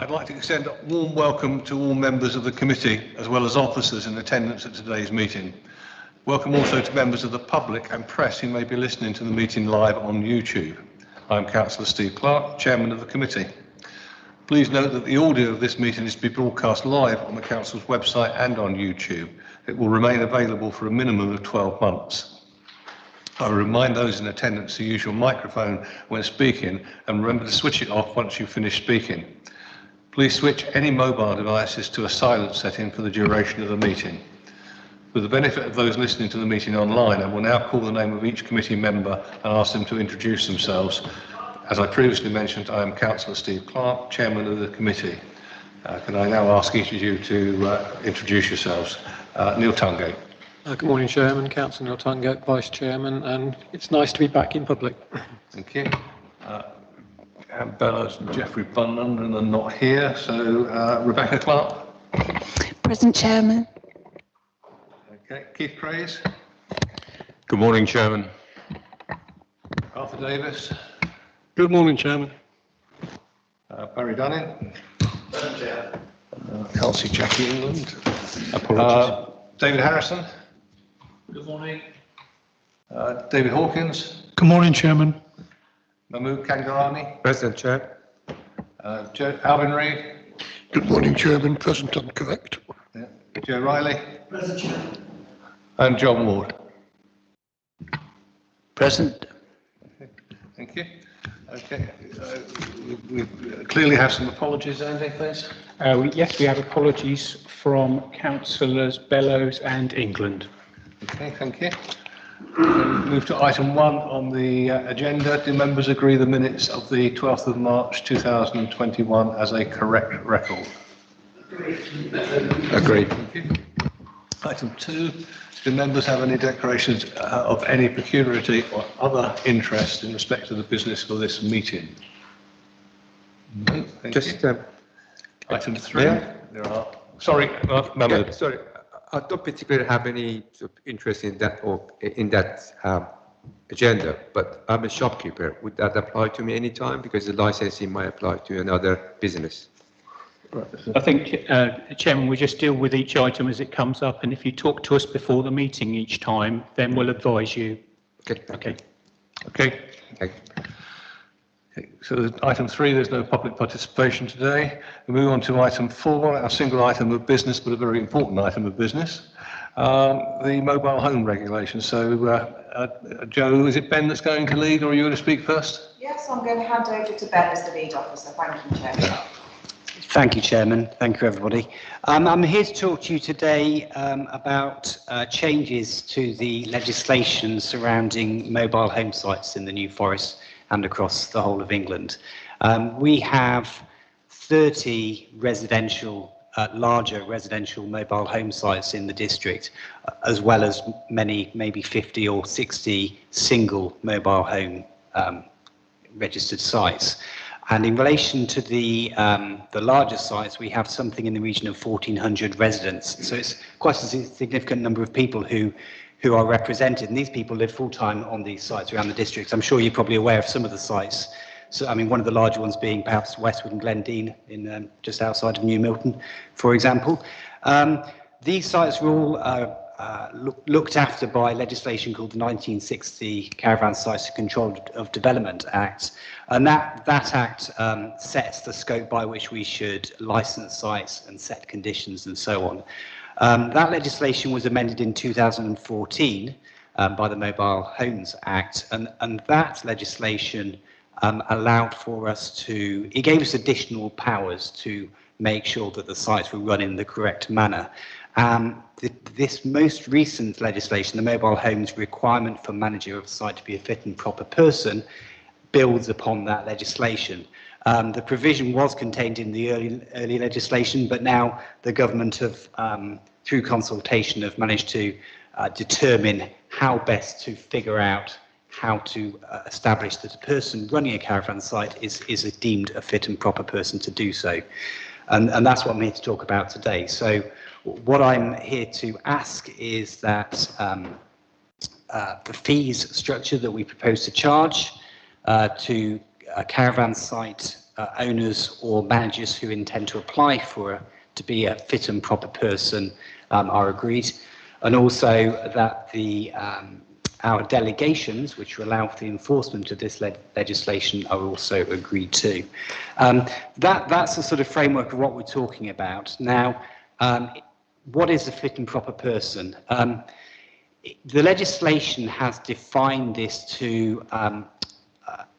I'd like to extend a warm welcome to all members of the committee, as well as officers in attendance at today's meeting. Welcome also to members of the public and press who may be listening to the meeting live on YouTube. I'm Councillor Steve Clark, Chairman of the committee. Please note that the audio of this meeting is to be broadcast live on the Council's website and on YouTube. It will remain available for a minimum of 12 months. I will remind those in attendance to use your microphone when speaking and remember to switch it off once you finish speaking. Please switch any mobile devices to a silent setting for the duration of the meeting. For the benefit of those listening to the meeting online, I will now call the name of each committee member and ask them to introduce themselves. As I previously mentioned, I am Councillor Steve Clark, Chairman of the committee. Can I now ask each of you to introduce yourselves? Neil Tungate. Good morning, Chairman. Councillor Neil Tungate, Vice Chairman, and it's nice to be back in public. Thank you. Anne Bellows and Geoffrey Bunland are not here, so Rebecca Clark. Present, Chairman. Okay, Keith Craze. Good morning, Chairman. Arthur Davis. Good morning, Chairman. Barry Dunning. Present, Chair. Can't see Jackie England. Apologies. David Harrison. Good morning. David Hawkins. Good morning, Chairman. Mahmood Kangarani. Present, Chair. Alvin Reid. Good morning, Chairman. Present and correct. Yeah. Joe Riley. Present, Chair. And John Ward. Present. Thank you. Okay. We clearly have some apologies, Andy, please. Yes, we have apologies from Councillors Bellows and England. Okay, thank you. Move to item 1 on the agenda. Do members agree the minutes of the 12th of March 2021 as a correct record? Agreed. Thank you. Item 2. Do members have any declarations of any peculiarity or other interest in respect to the business for this meeting? No, thank you. Item 3. Yeah. There are. Sorry, Mahmood. Yeah, sorry, I don't particularly have any sort of interest in that or in that agenda, but I'm a shopkeeper. Would that apply to me anytime? Because the licensing might apply to another business. I think, Chairman, we just deal with each item as it comes up, and if you talk to us before the meeting each time, then we'll advise you. Okay. Okay. Okay. Okay. Okay, so item 3, there's no public participation today. We move on to item 4, a single item of business, but a very important item of business, the mobile home regulation. So, Joe, is it Ben that's going to lead, or are you going to speak first? Yes, I'm going to hand over to Ben as the lead officer. Thank you, Chair. Thank you, Chairman. Thank you, everybody. I'm here to talk to you today about changes to the legislation surrounding mobile home sites in the New Forest and across the whole of England. We have 30 residential, larger residential mobile home sites in the district, as well as many, maybe 50 or 60 single mobile home registered sites. And in relation to the larger sites, we have something in the region of 1,400 residents. So it's quite a significant number of people who are represented, and these people live full-time on these sites around the district. I'm sure you're probably aware of some of the sites. So, I mean, one of the larger ones being perhaps Westwood and Glendine, in just outside of New Milton, for example. These sites were all looked after by legislation called the 1960 Caravan Sites and Control of Development Act, and that act sets the scope by which we should license sites and set conditions and so on. That legislation was amended in 2014 by the Mobile Homes Act, and that legislation allowed for us to, it gave us additional powers to make sure that the sites were run in the correct manner. This most recent legislation, the Mobile Homes Requirement for Manager of Site to be a fit and proper person, builds upon that legislation. The provision was contained in the early legislation, but now the government have, through consultation, have managed to determine how best to figure out how to establish that a person running a caravan site is deemed a fit and proper person to do so. And that's what I'm here to talk about today. So what I'm here to ask is that the fees structure that we propose to charge to a caravan site owners or managers who intend to apply to be a fit and proper person are agreed, and also that our delegations, which allow for the enforcement of this legislation, are also agreed to. That's the sort of framework of what we're talking about. Now, what is a fit and proper person? The legislation has defined this to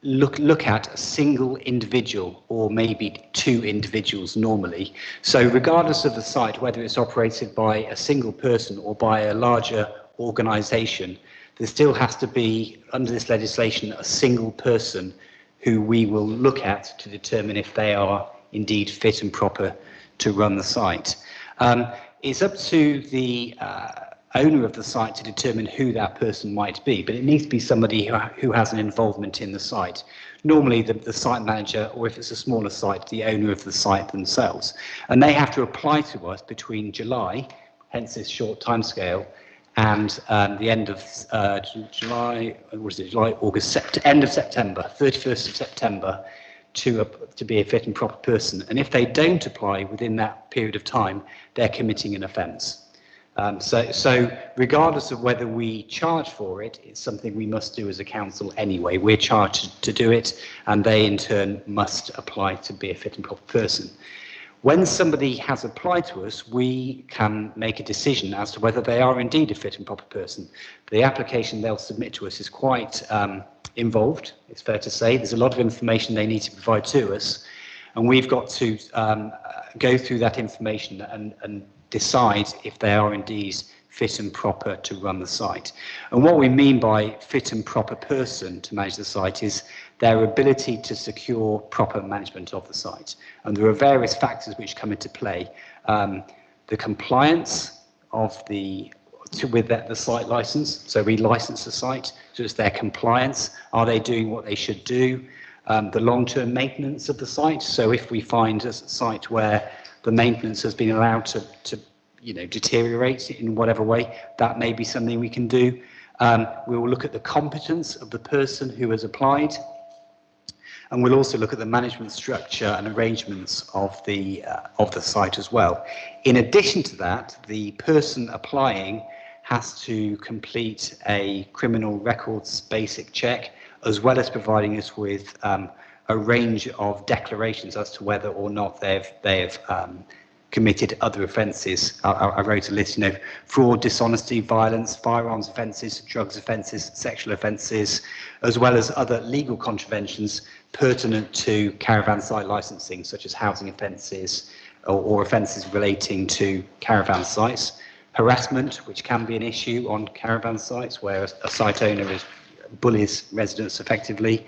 look at a single individual or maybe two individuals normally. So regardless of the site, whether it's operated by a single person or by a larger organisation, there still has to be, under this legislation, a single person who we will look at to determine if they are indeed fit and proper to run the site. It's up to the owner of the site to determine who that person might be, but it needs to be somebody who has an involvement in the site. Normally the site manager, or if it's a smaller site, the owner of the site themselves. And they have to apply to us between July, hence this short timescale, and the end of July, August, end of September, 31st of September, to be a fit and proper person. And if they don't apply within that period of time, they're committing an offence. So regardless of whether we charge for it, it's something we must do as a council anyway. We're charged to do it, and they in turn must apply to be a fit and proper person. When somebody has applied to us, we can make a decision as to whether they are indeed a fit and proper person. The application they'll submit to us is quite involved, it's fair to say. There's a lot of information they need to provide to us, and we've got to go through that information and decide if they are indeed fit and proper to run the site. And what we mean by fit and proper person to manage the site is their ability to secure proper management of the site. And there are various factors which come into play. The compliance of with the site license. So we license the site, so it's their compliance. Are they doing what they should do? The long-term maintenance of the site. So if we find a site where the maintenance has been allowed to deteriorate in whatever way, that may be something we can do. We will look at the competence of the person who has applied, and we'll also look at the management structure and arrangements of the site as well. In addition to that, the person applying has to complete a criminal records basic check, as well as providing us with a range of declarations as to whether or not they've committed other offences. I wrote a list, fraud, dishonesty, violence, firearms offences, drugs offences, sexual offences, as well as other legal contraventions pertinent to caravan site licensing, such as housing offences or offences relating to caravan sites. Harassment, which can be an issue on caravan sites where a site owner bullies residents effectively.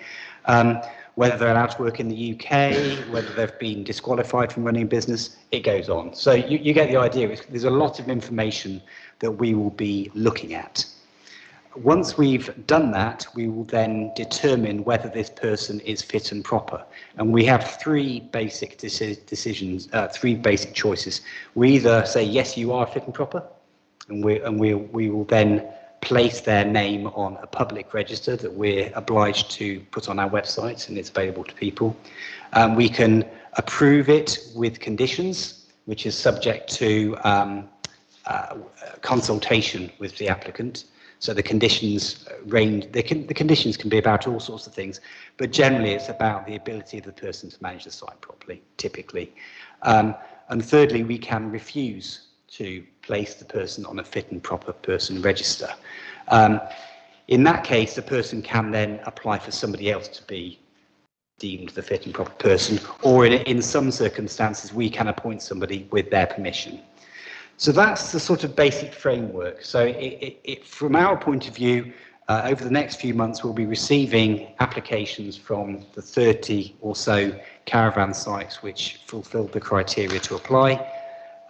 Whether they're allowed to work in the UK, whether they've been disqualified from running a business, it goes on. So you get the idea. There's a lot of information that we will be looking at. Once we've done that, we will then determine whether this person is fit and proper. And we have three basic decisions, three basic choices. We either say, yes, you are fit and proper, and we will then place their name on a public register that we're obliged to put on our website, and it's available to people. We can approve it with conditions, which is subject to consultation with the applicant. So the conditions range, the conditions can be about all sorts of things, but generally it's about the ability of the person to manage the site properly, typically. And thirdly, we can refuse to place the person on a fit and proper person register. In that case, the person can then apply for somebody else to be deemed the fit and proper person, or in some circumstances, we can appoint somebody with their permission. So that's the sort of basic framework. So from our point of view, over the next few months, we'll be receiving applications from the 30 or so caravan sites which fulfill the criteria to apply.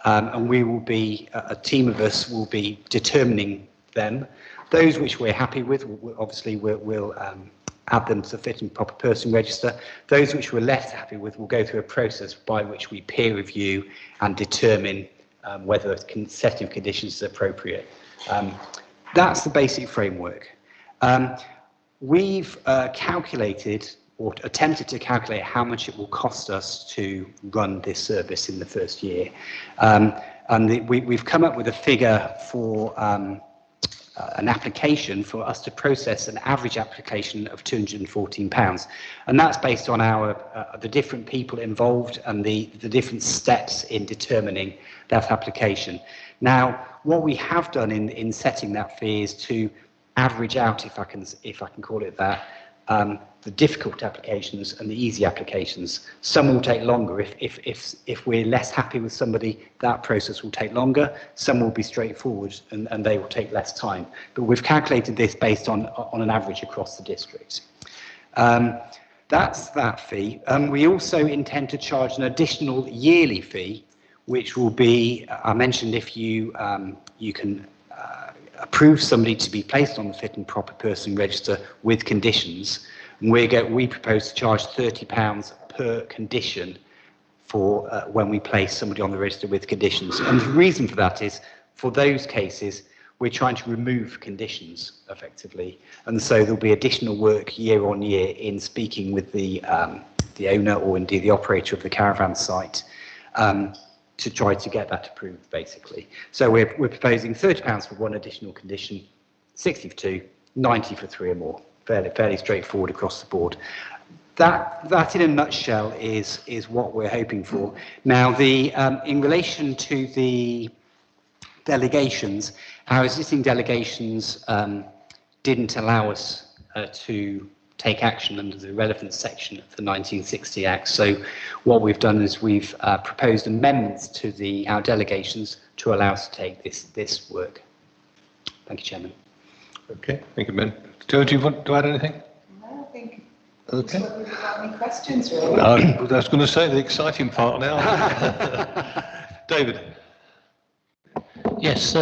And we will be, a team of us will be determining them. Those which we're happy with, obviously we'll add them to the fit and proper person register. Those which we're less happy with will go through a process by which we peer review and determine whether the setting of conditions is appropriate. That's the basic framework. We've calculated or attempted to calculate how much it will cost us to run this service in the first year. We've come up with a figure for an application for us to process an average application of £214, and that's based on the different people involved and the different steps in determining that application. Now, what we have done in setting that fee is to average out, if I can call it that, the difficult applications and the easy applications. Some will take longer. If we're less happy with somebody, that process will take longer. Some will be straightforward and they will take less time. But we've calculated this based on an average across the district. That's that fee. We also intend to charge an additional yearly fee, which will be, I mentioned, if you can approve somebody to be placed on the fit and proper person register with conditions. We propose to charge £30 per condition for when we place somebody on the register with conditions. And the reason for that is, for those cases, we're trying to remove conditions effectively. And so there'll be additional work year on year in speaking with the owner or indeed the operator of the caravan site to try to get that approved, basically. So we're proposing £30 for one additional condition, 60 for two, 90 for three or more. Fairly straightforward across the board. That in a nutshell is what we're hoping for. Now, in relation to the delegations, our existing delegations didn't allow us to take action under the relevant section of the 1960 Act. So what we've done is we've proposed amendments to our delegations to allow us to take this work. Thank you, Chairman. Okay, thank you, Ben. Joe, do you want to add anything? No, I think Okay. whether we've got any questions, really. I was going to say the exciting part now. David. Yes,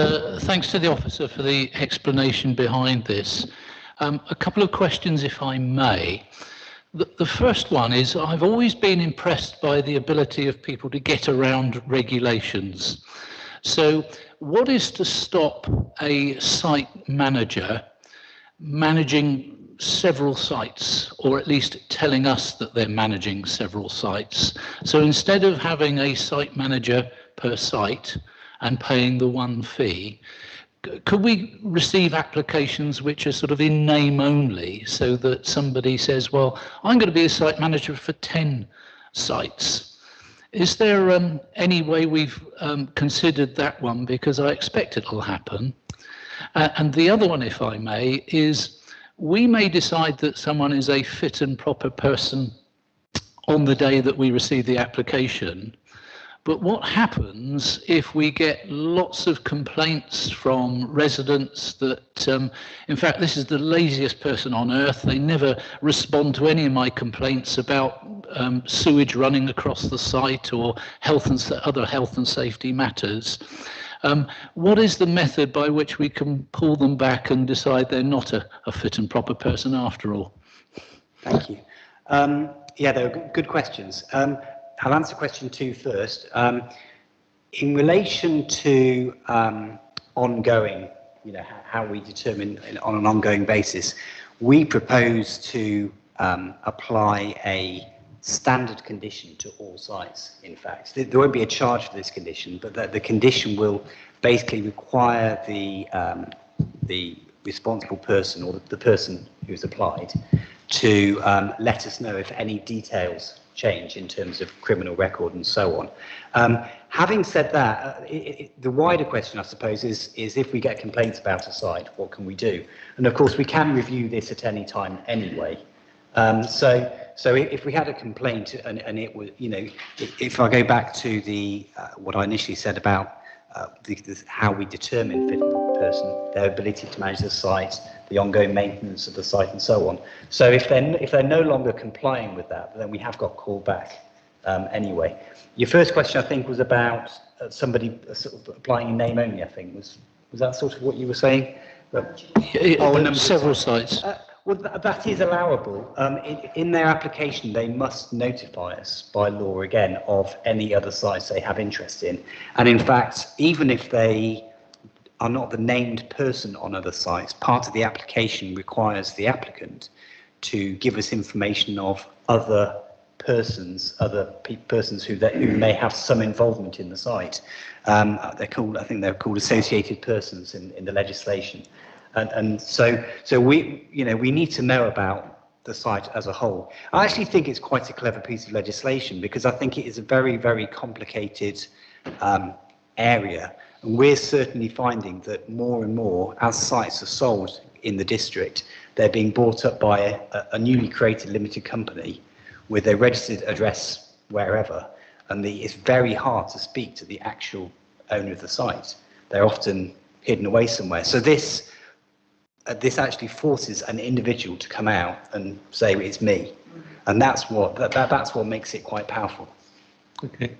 thanks to the officer for the explanation behind this. A couple of questions, if I may. The first one is, I've always been impressed by the ability of people to get around regulations. So what is to stop a site manager managing several sites, or at least telling us that they're managing several sites? So instead of having a site manager per site and paying the one fee, could we receive applications which are sort of in name only, so that somebody says, well, I'm going to be a site manager for 10 sites? Is there any way we've considered that one? Because I expect it'll happen. And the other one, if I may, is we may decide that someone is a fit and proper person on the day that we receive the application. But what happens if we get lots of complaints from residents that, in fact, this is the laziest person on earth. They never respond to any of my complaints about sewage running across the site or other health and safety matters. What is the method by which we can pull them back and decide they're not a fit and proper person after all? Thank you. Yeah, they're good questions. I'll answer question 2 first. In relation to ongoing, how we determine on an ongoing basis, we propose to apply a standard condition to all sites, in fact. There won't be a charge for this condition, but the condition will basically require the responsible person or the person who's applied to let us know if any details change in terms of criminal record and so on. Having said that, the wider question, I suppose, is if we get complaints about a site, what can we do? And of course, we can review this at any time anyway. So if we had a complaint and it was, if I go back to what I initially said about how we determine fit and proper person, their ability to manage the site, the ongoing maintenance of the site and so on. So if they're no longer complying with that, then we have got called back anyway. Your first question, I think, was about somebody sort of applying in name only, I think. Was that sort of what you were saying? Several sites. Well, that is allowable. In their application, they must notify us by law, again, of any other sites they have interest in. And in fact, even if they are not the named person on other sites, part of the application requires the applicant to give us information of other persons, persons who may have some involvement in the site. They're called, I think they're called associated persons in the legislation. And so we need to know about the site as a whole. I actually think it's quite a clever piece of legislation because I think it is a very, very complicated area. And we're certainly finding that more and more, as sites are sold in the district, they're being bought up by a newly created limited company with a registered address wherever. And it's very hard to speak to the actual owner of the site. They're often hidden away somewhere. So this actually forces an individual to come out and say it's me, and that's what makes it quite powerful. Okay.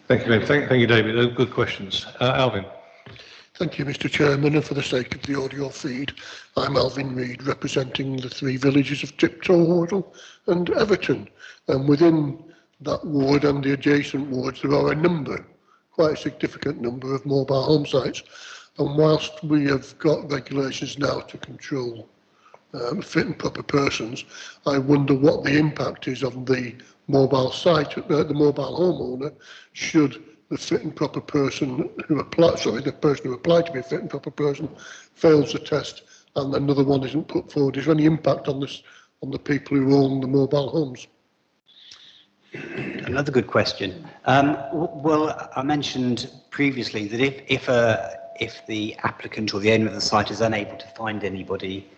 Thank you, thank you, David. Those are good questions. Alvin. Thank you, Mr. Chairman, and for the sake of the audio feed, I'm Alvin Reid, representing the 3 villages of Tiptoe, Wardle and Everton. And within that ward and the adjacent wards, there are a number, quite a significant number of mobile home sites. And whilst we have got regulations now to control fit and proper persons, I wonder what the impact is on the mobile site, the mobile homeowner, should the fit and proper person who applied, the person who applied to be a fit and proper person fails the test and another one isn't put forward. Is there any impact on this, on the people who own the mobile homes? Another good question. Well, I mentioned previously that if the applicant or the owner of the site is unable to find anybody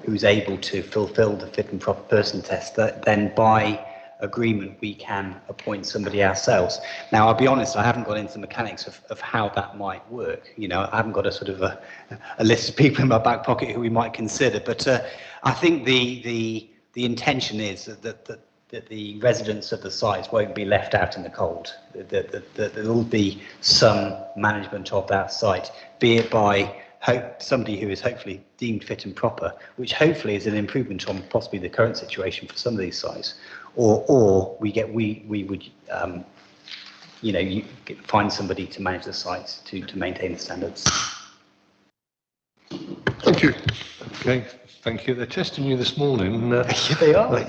who's able to fulfil the fit and proper person test, then by agreement we can appoint somebody ourselves. Now, I'll be honest, I haven't got into the mechanics of how that might work. You know, I haven't got a sort of a list of people in my back pocket who we might consider, but I think the intention is that the residents of the sites won't be left out in the cold. That there will be some management of that site, be it by somebody who is hopefully deemed fit and proper, which hopefully is an improvement on possibly the current situation for some of these sites, or we would find somebody to manage the sites to maintain the standards. Thank you. Okay, thank you. They're testing you this morning. They are.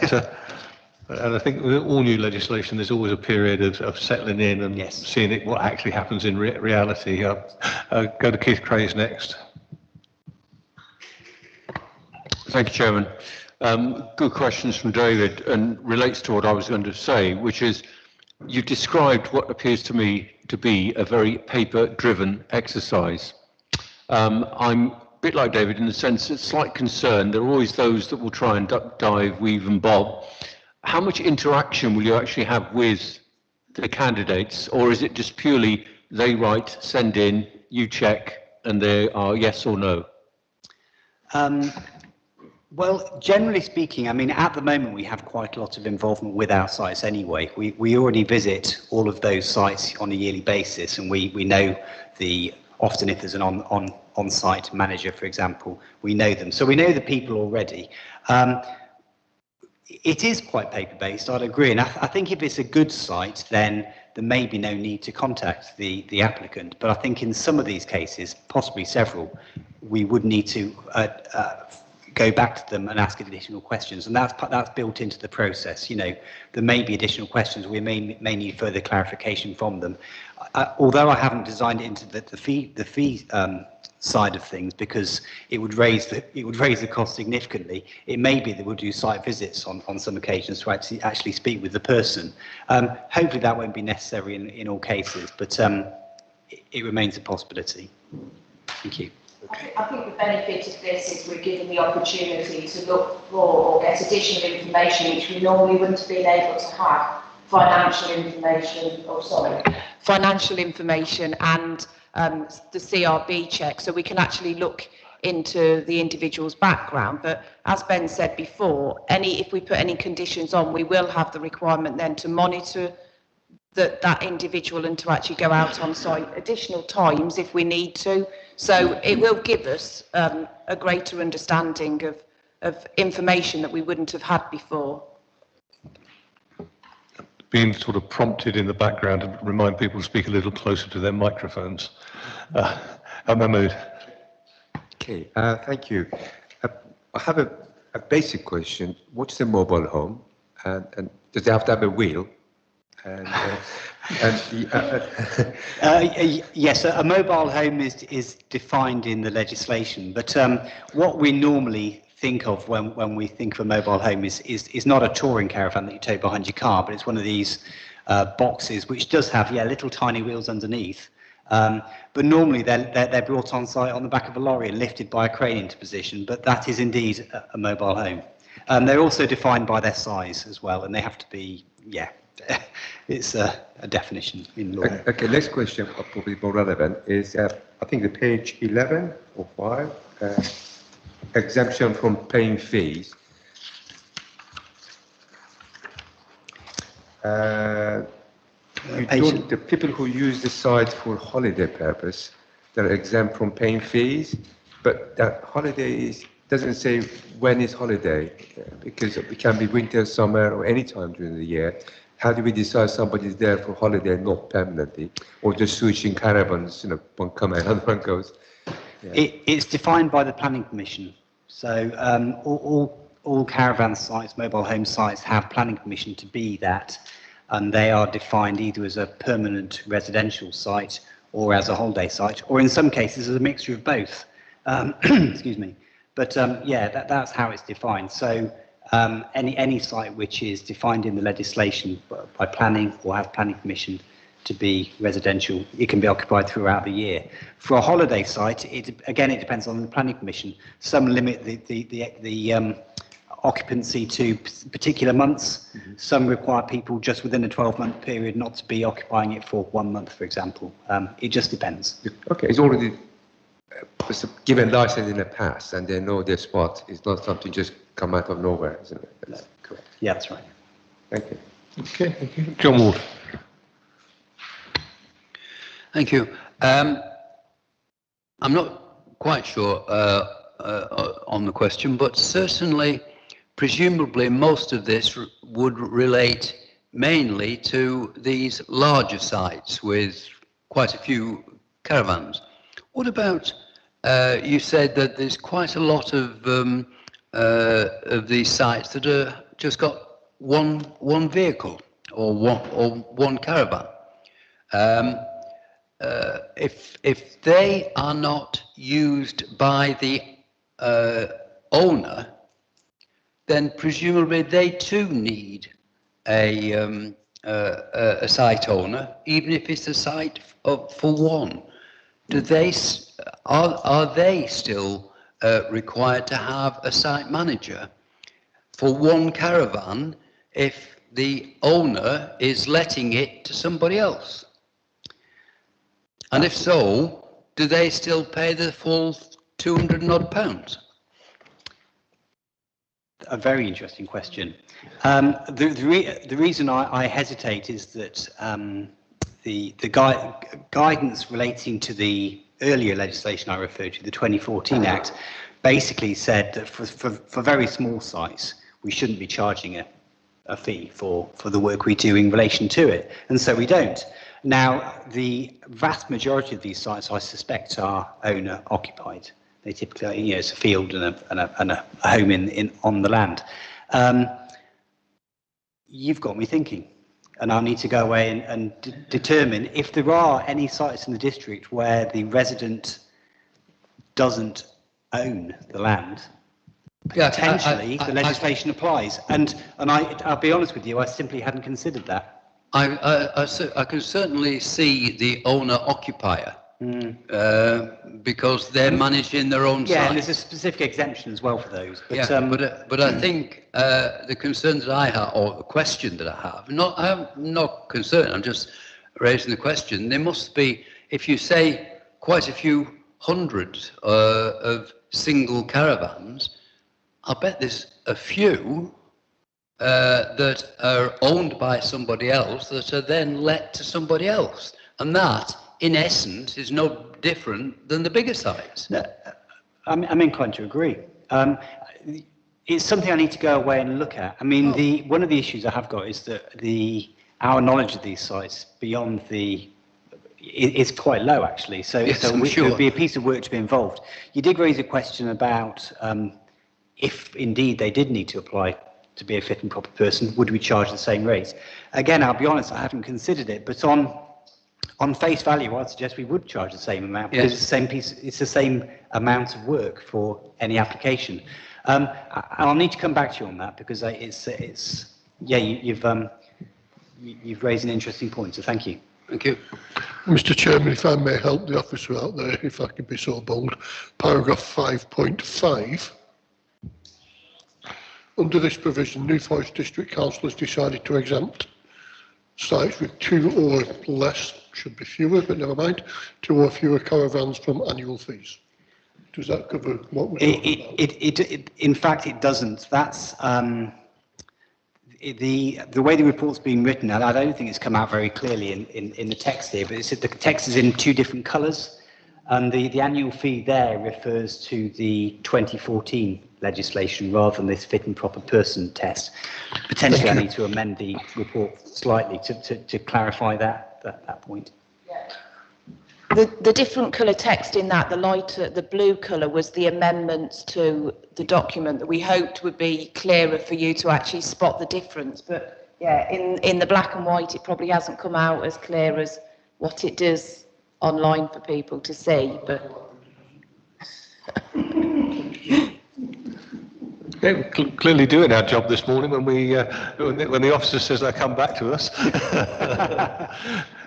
And I think with all new legislation, there's always a period of settling in and seeing what actually happens in reality. Go to Keith Craze next. Thank you, Chairman. Good questions from David, and relates to what I was going to say, which is you've described what appears to me to be a very paper-driven exercise. I'm a bit like David in the sense that slight concern. There are always those that will try and duck, dive, weave and bob. How much interaction will you actually have with the candidates, or is it just purely they write, send in, you check, and they are yes or no? Well, generally speaking, I mean, at the moment we have quite a lot of involvement with our sites anyway. We already visit all of those sites on a yearly basis, and we know often if there's an on-site manager, for example, we know them. So we know the people already. It is quite paper-based, I'd agree. And I think if it's a good site, then there may be no need to contact the applicant. But I think in some of these cases, possibly several, we would need to go back to them and ask additional questions. And that's built into the process. You know, there may be additional questions. We may need further clarification from them. Although I haven't designed it into the fee side of things, because it would raise the cost significantly. It may be that we'll do site visits on some occasions to actually speak with the person. Hopefully that won't be necessary in all cases, but it remains a possibility. Thank you. I think the benefit of this is we're given the opportunity to look for or get additional information which we normally wouldn't have been able to have. Financial information and the CRB check, so we can actually look into the individual's background. But as Ben said before, if we put any conditions on, we will have the requirement then to monitor that individual and to actually go out on site additional times if we need to. So it will give us a greater understanding of information that we wouldn't have had before. Being sort of prompted in the background to remind people to speak a little closer to their microphones. Mahmood. Okay, thank you. I have a basic question. What's a mobile home? And does it have to have a wheel? And Yes, a mobile home is defined in the legislation, but what we normally think of when we think of a mobile home is not a touring caravan that you tow behind your car, but it's one of these boxes which does have little tiny wheels underneath. But normally they're brought on site on the back of a lorry and lifted by a crane into position, but that is indeed a mobile home. They're also defined by their size as well, and they have to be, it's a definition in law. Okay, next question, probably more relevant, is I think the page 11 or 5, exemption from paying fees. The people who use the site for holiday purpose, they're exempt from paying fees, but that holiday doesn't say when is holiday, because it can be winter, summer, or any time during the year. How do we decide somebody's there for holiday, not permanently, or just switching caravans, one come and another one goes? Yeah. It's defined by the planning permission. So all caravan sites, mobile home sites, have planning permission to be that, and they are defined either as a permanent residential site or as a holiday site, or in some cases as a mixture of both. Excuse me. But that's how it's defined. So any site which is defined in the legislation by planning or have planning permission to be residential, it can be occupied throughout the year. For a holiday site, it depends on the planning permission. Some limit the occupancy to particular months. Mm-hmm. Some require people just within a 12-month period not to be occupying it for 1 month, for example. It just depends. Okay, it's already given license in the past, and they know their spot. It's not something just come out of nowhere, isn't it? No, correct. Yeah, that's right. Thank you. Okay, thank you. John Ward. Thank you. I'm not quite sure on the question, but certainly, presumably, most of this would relate mainly to these larger sites with quite a few caravans. What about, you said that there's quite a lot of these sites that are just got one vehicle or one caravan. If they are not used by the owner, then presumably they too need a site owner, even if it's a site for one. Are they still required to have a site manager for one caravan if the owner is letting it to somebody else? And if so, do they still pay the full £200 and odd? A very interesting question. The reason I hesitate is that the guidance relating to the earlier legislation I referred to, the 2014 Act, basically said that for very small sites, we shouldn't be charging a fee for the work we do in relation to it, and so we don't. Now, the vast majority of these sites, I suspect, are owner occupied. They typically, it's a field and a home on the land. You've got me thinking, and I'll need to go away and determine if there are any sites in the district where the resident doesn't own the land. Potentially, the legislation applies, and I'll be honest with you, I simply hadn't considered that. I can certainly see the owner-occupier because they're managing their own site. Yeah, and there's a specific exemption as well for those. But, but I think the concerns that I have, or the question that I have, I'm not concerned, I'm just raising the question. There must be, if you say quite a few hundreds of single caravans, I bet there's a few that are owned by somebody else that are then let to somebody else. And that, in essence, is no different than the bigger sites. No, I'm inclined to agree. It's something I need to go away and look at. I mean, one of the issues I have got is that our knowledge of these sites beyond is quite low, actually. So, yes, it would be a piece of work to be involved. You did raise a question about if indeed they did need to apply to be a fit and proper person, would we charge the same rate? Again, I'll be honest, I haven't considered it, but on face value, I'd suggest we would charge the same amount because it's the same amount of work for any application. I'll need to come back to you on that because you've raised an interesting point, so thank you. Thank you. Mr. Chairman, if I may help the officer out there, if I can be so bold, paragraph 5.5. Under this provision, New Forest District Council has decided to exempt sites with 2 or less, should be fewer, but never mind, 2 or fewer caravans from annual fees. Does that cover what we're talking about? In fact, it doesn't. That's the way the report's been written, and I don't think it's come out very clearly in the text here, but the text is in 2 different colours, and the annual fee there refers to the 2014 legislation rather than this fit and proper person test. Potentially, I need to amend the report slightly to clarify that point. The different colour text in that, the blue colour was the amendments to the document that we hoped would be clearer for you to actually spot the difference. But yeah, in the black and white, it probably hasn't come out as clear as what it does online for people to see. But yeah, we're clearly doing our job this morning when the officer says they'll come back to us.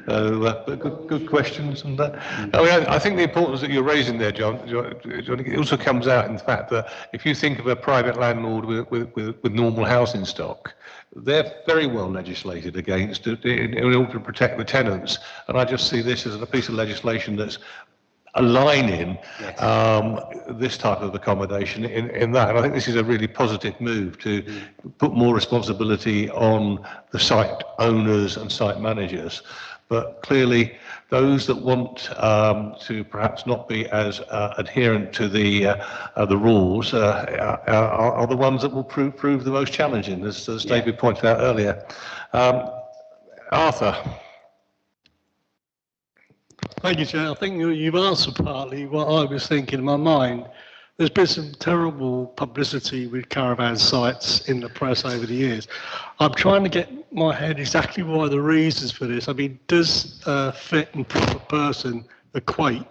But good questions. And I think the importance that you're raising there, John, it also comes out in the fact that if you think of a private landlord with normal housing stock, they're very well legislated against in order to protect the tenants. And I just see this as a piece of legislation that's aligning this type of accommodation in that. And I think this is a really positive move to put more responsibility on the site owners and site managers. But clearly, those that want to perhaps not be as adherent to the rules are the ones that will prove the most challenging, as David pointed out earlier. Arthur. Thank you, Chair. I think you've answered partly what I was thinking in my mind. There's been some terrible publicity with caravan sites in the press over the years. I'm trying to get my head exactly what are the reasons for this. I mean, does a fit and proper person equate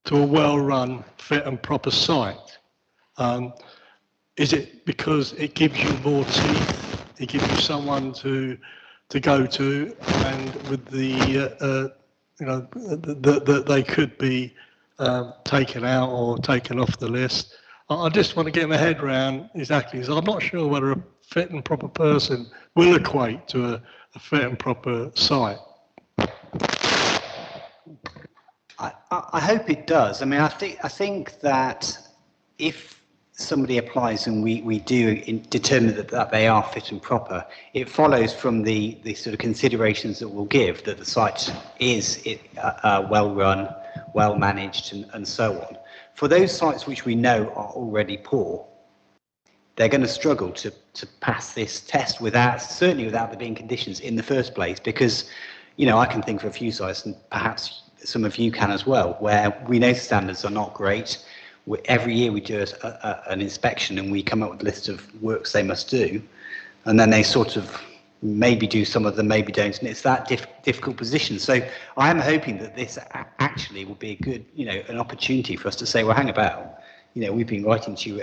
to a well-run, fit and proper site? Is it because it gives you more teeth? It gives you someone to go to, and with the that they could be taken out or taken off the list. I just want to get my head around exactly. So I'm not sure whether a fit and proper person will equate to a fit and proper site. I hope it does. I mean, I think that if somebody applies and we do determine that they are fit and proper, it follows from the sort of considerations that we'll give that the site is well run, well managed, and so on. For those sites which we know are already poor, they're going to struggle to pass this test certainly without there being conditions in the first place, because I can think of a few sites, and perhaps some of you can as well, where we know the standards are not great. Every year we do an inspection and we come up with a list of works they must do, and then they sort of maybe do some of them, maybe don't, and it's that difficult position. So I am hoping that this actually will be a good, an opportunity for us to say, well, hang about, we've been writing to you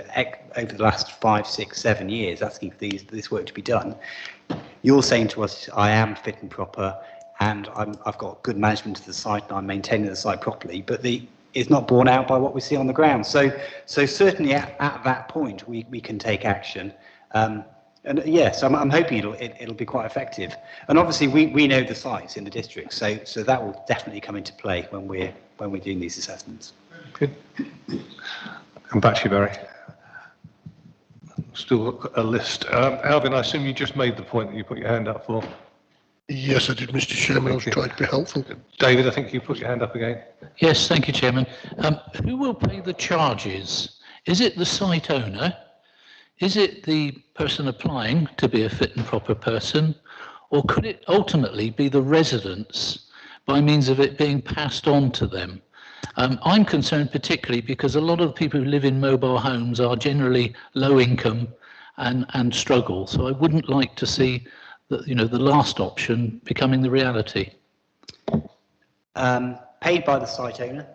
over the last 5, 6, 7 years asking for this work to be done. You're saying to us, I am fit and proper, and I've got good management of the site and I'm maintaining the site properly, but it's not borne out by what we see on the ground. So certainly at that point we can take action. And yes, I'm hoping it'll be quite effective. And obviously we know the sites in the district, so that will definitely come into play when we're doing these assessments. Good. Come back to you, Barry. Still got a list. Alvin, I assume you just made the point that you put your hand up for. Yes, I did, Mr. Chairman. I was trying to be helpful. David, I think you put your hand up again. Yes, thank you, Chairman. Who will pay the charges? Is it the site owner? Is it the person applying to be a fit and proper person? Or could it ultimately be the residents by means of it being passed on to them? I'm concerned particularly because a lot of the people who live in mobile homes are generally low income and struggle. So I wouldn't like to see the last option becoming the reality. Paid by the site owner,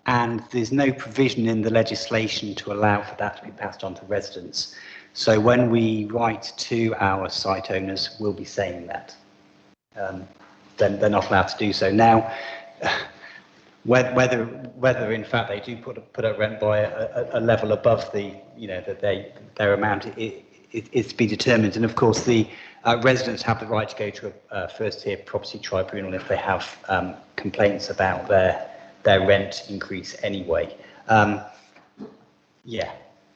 and there's no provision in the legislation to allow for that to be passed on to residents. So when we write to our site owners, we'll be saying that. Then they're not allowed to do so. Now, whether in fact they do put a rent by a level above the, their amount, is to be determined. And of course, the residents have the right to go to a first-tier property tribunal if they have complaints about their rent increase anyway. Yeah,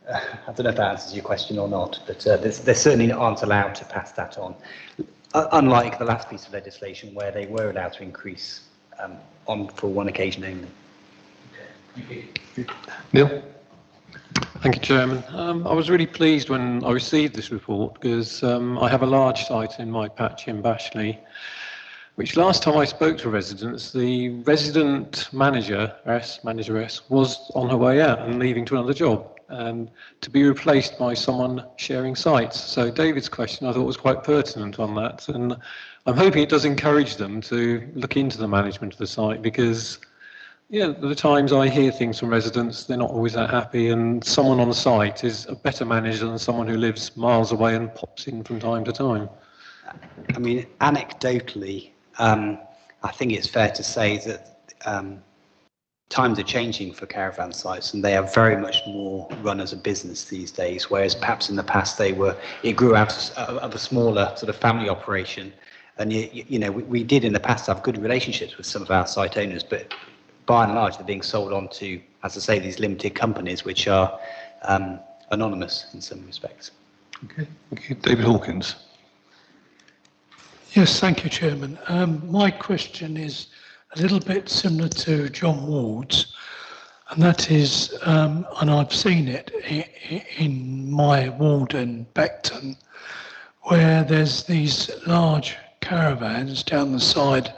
I don't know if that answers your question or not, but they certainly aren't allowed to pass that on. Unlike the last piece of legislation where they were allowed to increase for one occasion only. Neil? Thank you, Chairman. I was really pleased when I received this report because I have a large site in my patch in Bashley, which last time I spoke to residents, the resident manageress was on her way out and leaving to another job, and to be replaced by someone sharing sites. So David's question I thought was quite pertinent on that, and I'm hoping it does encourage them to look into the management of the site, because the times I hear things from residents, they're not always that happy, and someone on the site is a better manager than someone who lives miles away and pops in from time to time. I mean, anecdotally, I think it's fair to say that times are changing for caravan sites, and they are very much more run as a business these days, whereas perhaps in the past it grew out of a smaller sort of family operation. And we did in the past have good relationships with some of our site owners, but by and large they're being sold on to, as I say, these limited companies which are anonymous in some respects. Okay, thank you. David Hawkins. Yes, thank you, Chairman. My question is a little bit similar to John Ward's, and that is, and I've seen it in my ward in Beckton, where there's these large caravans down the side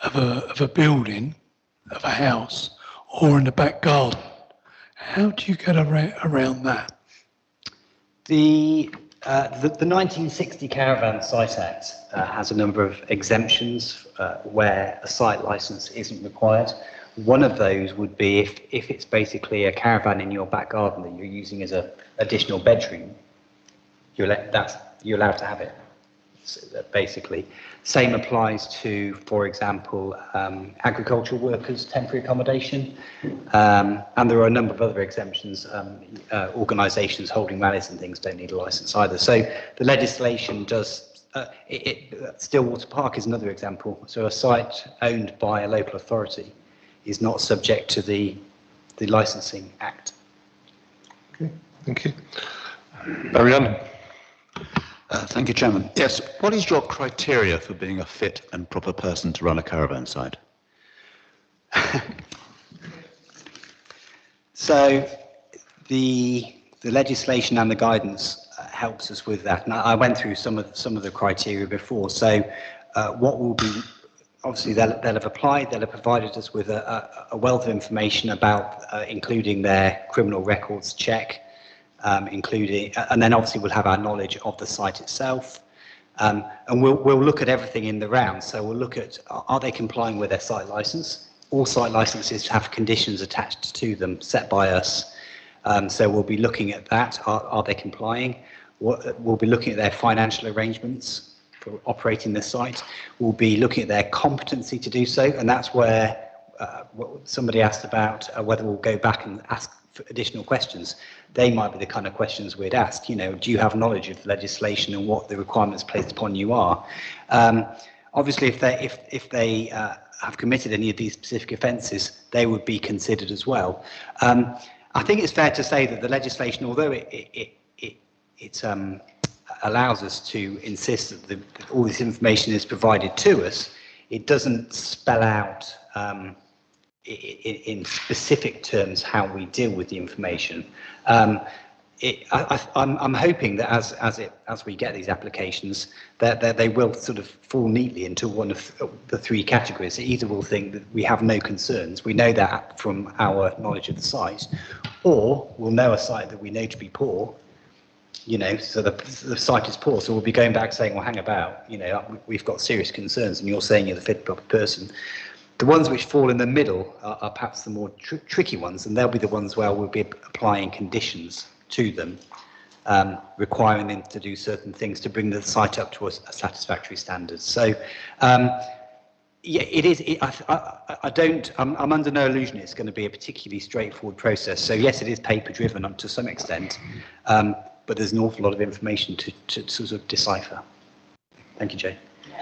of a building, of a house, or in the back garden. How do you get around that? The 1960 Caravan Site Act has a number of exemptions where a site license isn't required. One of those would be if it's basically a caravan in your back garden that you're using as an additional bedroom, you're allowed to have it, basically. Same applies to, for example, agricultural workers' temporary accommodation, and there are a number of other exemptions. Organisations holding rallies and things don't need a licence either. So the legislation does, Stillwater Park is another example. So a site owned by a local authority is not subject to the Licensing Act. Okay, thank you. Barry Allen. Thank you, Chairman. Yes, what is your criteria for being a fit and proper person to run a caravan site? So the legislation and the guidance helps us with that. And I went through some of the criteria before. So what will be, obviously they'll have applied, they'll have provided us with a wealth of information about including their criminal records check, including, and then obviously we'll have our knowledge of the site itself, and we'll look at everything in the round. So we'll look at, are they complying with their site license? All site licenses have conditions attached to them set by us, so we'll be looking at that. Are they complying? We'll be looking at their financial arrangements for operating the site. We'll be looking at their competency to do so, and that's where somebody asked about whether we'll go back and ask for additional questions. They might be the kind of questions we'd ask. Do you have knowledge of the legislation and what the requirements placed upon you are? Obviously, if they have committed any of these specific offences, they would be considered as well. I think it's fair to say that the legislation, although it allows us to insist that all this information is provided to us, it doesn't spell out in specific terms how we deal with the information. I'm hoping that as we get these applications, that they will sort of fall neatly into one of the three categories. Either we'll think that we have no concerns, we know that from our knowledge of the site, or we'll know a site that we know to be poor, you know, so the site is poor, so we'll be going back saying, well, hang about, you know, we've got serious concerns, and you're saying you're the fit and proper person. The ones which fall in the middle are perhaps the more tricky ones, and they'll be the ones where we'll be applying conditions to them, requiring them to do certain things to bring the site up to a satisfactory standard. So, yeah, it is. I'm under no illusion it's going to be a particularly straightforward process. So yes, it is paper driven up to some extent, but there's an awful lot of information to sort of decipher. Thank you, Jay.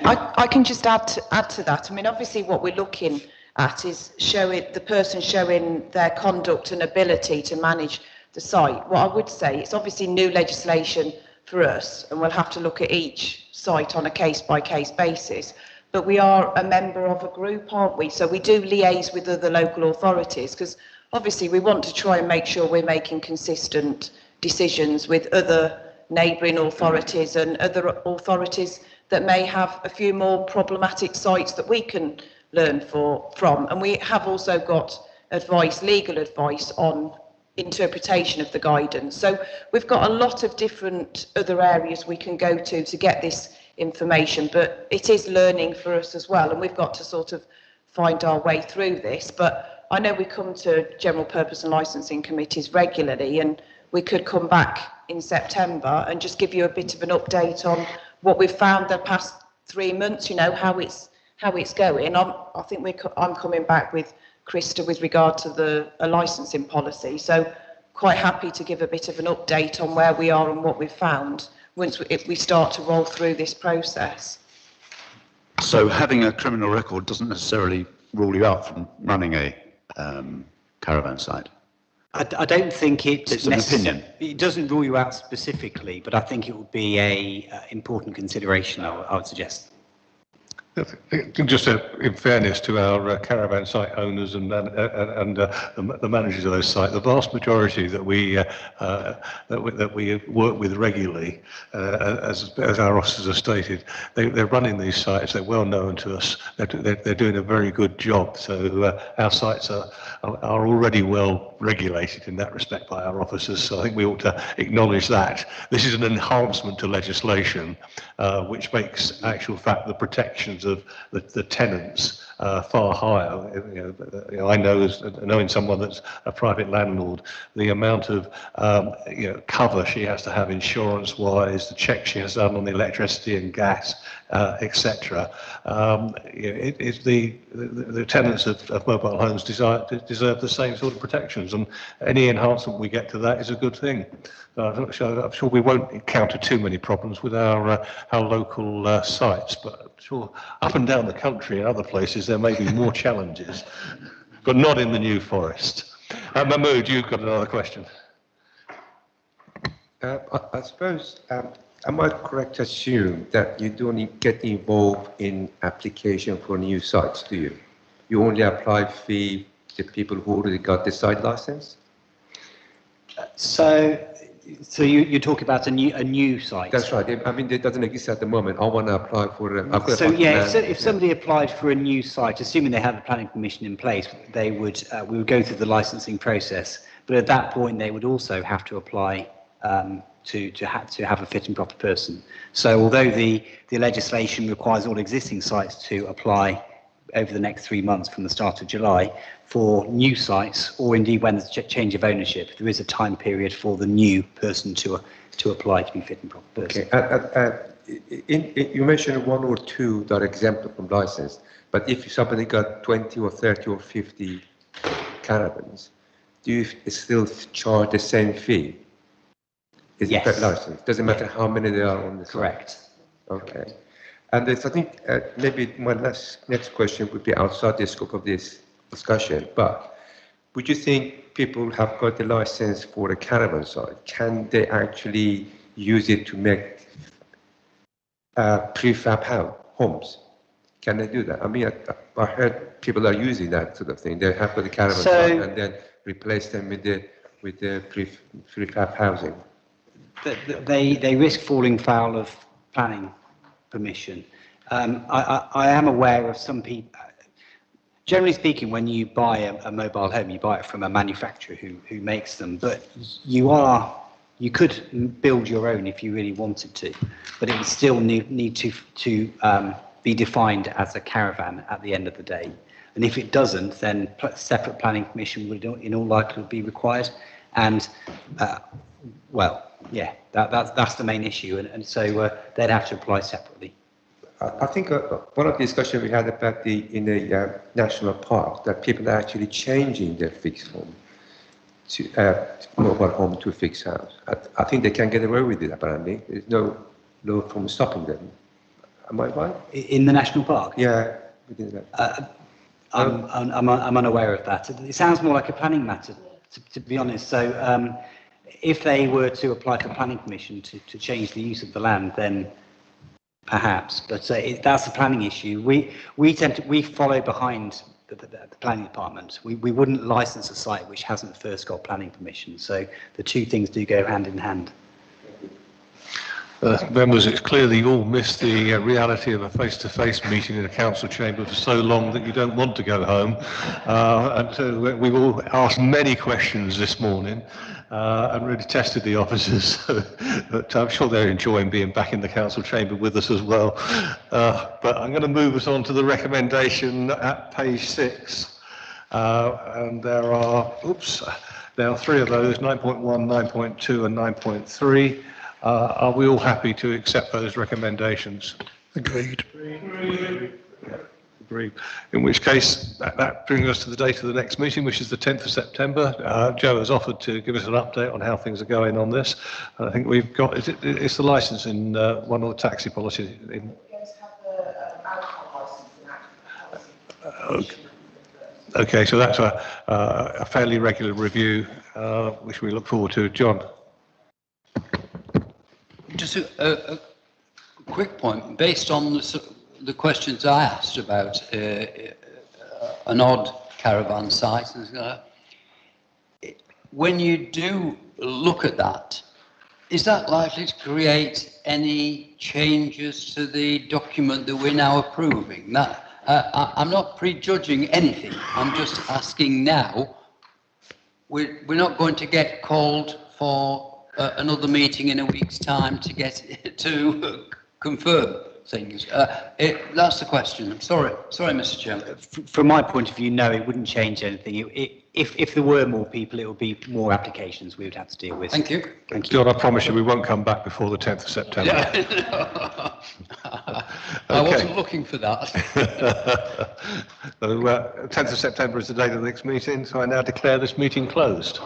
I can just add to that. I mean, obviously what we're looking at is the person showing their conduct and ability to manage the site. What I would say, it's obviously new legislation for us, and we'll have to look at each site on a case-by-case basis. But we are a member of a group, aren't we? So we do liaise with other local authorities, because obviously we want to try and make sure we're making consistent decisions with other neighbouring authorities and other authorities that may have a few more problematic sites that we can learn from. And we have also got advice, legal advice on interpretation of the guidance. So we've got a lot of different other areas we can go to get this information, but it is learning for us as well, and we've got to sort of find our way through this. But I know we come to general purpose and licensing committees regularly, and we could come back in September and just give you a bit of an update on what we've found the past 3 months, you know, how it's going. I think I'm coming back with Krista with regard to a licensing policy, so quite happy to give a bit of an update on where we are and what we've found if we start to roll through this process. So having a criminal record doesn't necessarily rule you out from running a caravan site? I don't think it's an opinion. It doesn't rule you out specifically, but I think it would be a important consideration, I would suggest. Just in fairness to our caravan site owners and the managers of those sites, the vast majority that we work with regularly, as our officers have stated, they're running these sites. They're well known to us. They're doing a very good job. So our sites are already well regulated in that respect by our officers. So I think we ought to acknowledge that. This is an enhancement to legislation, which makes actual fact the protections of the tenants far higher. I know, knowing someone that's a private landlord, the amount of cover she has to have insurance-wise, the checks she has done on the electricity and gas, etc. The tenants of mobile homes deserve the same sort of protections, and any enhancement we get to that is a good thing. I'm sure we won't encounter too many problems with our local sites, but I'm sure up and down the country and other places there may be more challenges, but not in the New Forest. Mahmood, you've got another question. I suppose, am I correct to assume that you don't get involved in application for new sites, do you? You only apply for the people who already got the site license? So you're talking about a new site? That's right. I mean, it doesn't exist at the moment. I want to apply for. If somebody applied for a new site, assuming they have a planning permission in place, we would go through the licensing process. But at that point, they would also have to apply to have a fit and proper person. So although the legislation requires all existing sites to apply over the next 3 months from the start of July, for new sites, or indeed when there's a change of ownership, there is a time period for the new person to apply to be fit and proper person. Okay. You mentioned 1 or 2 that are exempt from license, but if somebody got 20 or 30 or 50 caravans, do you still charge the same fee? Is it per license? Doesn't matter how many there are on the site? Correct. Okay. And I think maybe my next question would be outside the scope of this discussion, but would you think people have got the license for a caravan site? Can they actually use it to make prefab homes? Can they do that? I mean, I heard people are using that sort of thing. They have got the caravan site and then replace them with the prefab housing. they risk falling foul of planning permission. I am aware of some people. Generally speaking, when you buy a mobile home, you buy it from a manufacturer who makes them, but you could build your own if you really wanted to, but it would still need to be defined as a caravan at the end of the day. And if it doesn't, then separate planning permission would in all likelihood be required. And well, yeah, that's the main issue, and so they'd have to apply separately. I think one of the discussions we had about in the national park, that people are actually changing their fixed home to mobile home to a fixed house. I think they can get away with it, apparently. There's no law from stopping them. Am I right? In the national park? Yeah, within that. I'm unaware of that. It sounds more like a planning matter, to be honest. So if they were to apply for planning permission to change the use of the land, then perhaps, but that's a planning issue. We follow behind the planning department. We wouldn't license a site which hasn't first got planning permission. So the two things do go hand in hand. Members, it's clear that you all missed the reality of a face-to-face meeting in a council chamber for so long that you don't want to go home. And so we've all asked many questions this morning and really tested the officers. But I'm sure they're enjoying being back in the council chamber with us as well. But I'm going to move us on to the recommendation at page 6. And there are three of those, 9.1, 9.2 and 9.3. Are we all happy to accept those recommendations? Agreed. Agreed. In which case, that brings us to the date of the next meeting, which is the 10th of September. Joe has offered to give us an update on how things are going on this. I think we've got, it's the licence in one of the taxi policies. Okay, so that's a fairly regular review, which we look forward to. John? Just a quick point, based on the questions I asked about an odd caravan site, when you do look at that, is that likely to create any changes to the document that we're now approving? I'm not prejudging anything, I'm just asking now. We're not going to get called for another meeting in a week's time to get to confirm things. That's the question. Sorry, Mr. Chairman. From my point of view, no, it wouldn't change anything. If there were more people, it would be more applications we would have to deal with. Thank you. Thank you. John, I promise you we won't come back before the 10th of September. Yeah. I wasn't looking for that. So, 10th of September is the date of the next meeting, so I now declare this meeting closed.